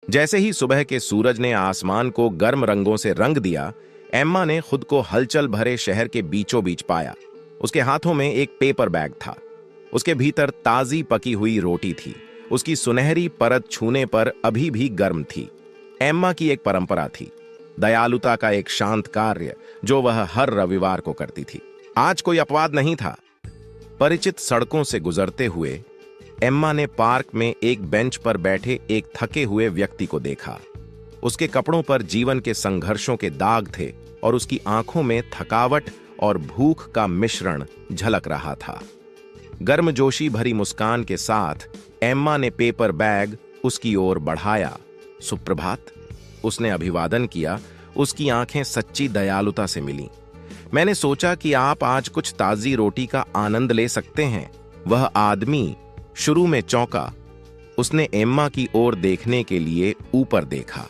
जैसे ही सुबह के सूरज ने आसमान को गर्म रंगों से रंग दिया, एम्मा ने खुद को हलचल भरे शहर के बीचों बीच पाया। उसके हाथों में एक पेपर बैग था। उसके भीतर ताजी पकी हुई रोटी थी। उसकी सुनहरी परत छूने पर अभी भी गर्म थी। एम्मा की एक परंपरा थी, दयालुता का एक शांत कार्य जो वह हर रविवार को करती थी। आज कोई अपवाद नहीं था। परिचित सड़कों से गुजरते हुए एम्मा ने पार्क में एक बेंच पर बैठे एक थके हुए व्यक्ति को देखा। उसके कपड़ों पर जीवन के संघर्षों के दाग थे और उसकी आंखों में थकावट और भूख का मिश्रण झलक रहा था। गर्मजोशी भरी मुस्कान के साथ एम्मा ने पेपर बैग उसकी ओर बढ़ाया। सुप्रभात, उसने अभिवादन किया। उसकी आंखें सच्ची दयालुता से मिलीं। मैंने सोचा कि आप आज कुछ ताजी रोटी का आनंद ले सकते हैं। वह आदमी शुरू में चौंका। उसने एम्मा की ओर देखने के लिए ऊपर देखा।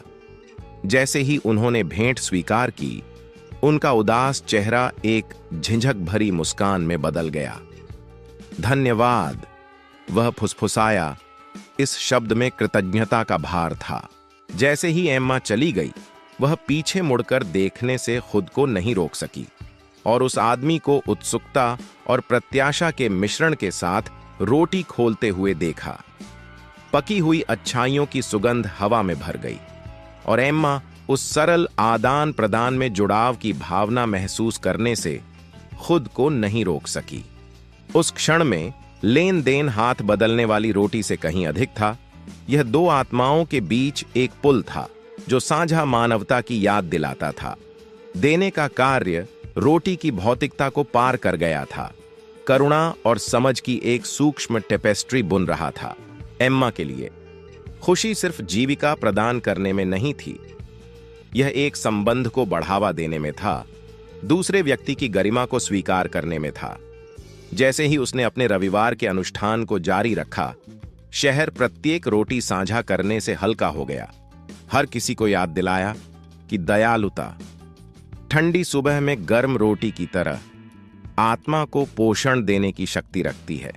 जैसे ही उन्होंने भेंट स्वीकार की, उनका उदास चेहरा एक झिझक भरी मुस्कान में बदल गया। धन्यवाद, वह फुसफुसाया। इस शब्द में कृतज्ञता का भार था। जैसे ही एम्मा चली गई, वह पीछे मुड़कर देखने से खुद को नहीं रोक सकी और उस आदमी को उत्सुकता और प्रत्याशा के मिश्रण के साथ रोटी खोलते हुए देखा। पकी हुई अच्छाइयों की सुगंध हवा में भर गई और एम्मा उस सरल आदान प्रदान में जुड़ाव की भावना महसूस करने से खुद को नहीं रोक सकी। उस क्षण में लेन देन हाथ बदलने वाली रोटी से कहीं अधिक था। यह दो आत्माओं के बीच एक पुल था जो साझा मानवता की याद दिलाता था। देने का कार्य रोटी की भौतिकता को पार कर गया था। करुणा और समझ की एक सूक्ष्म टेपेस्ट्री बुन रहा था। एम्मा के लिए खुशी सिर्फ जीविका प्रदान करने में नहीं थी, यह एक संबंध को बढ़ावा देने में था, दूसरे व्यक्ति की गरिमा को स्वीकार करने में था। जैसे ही उसने अपने रविवार के अनुष्ठान को जारी रखा, शहर प्रत्येक रोटी साझा करने से हल्का हो गया। हर किसी को याद दिलाया कि दयालुता ठंडी सुबह में गर्म रोटी की तरह आत्मा को पोषण देने की शक्ति रखती है।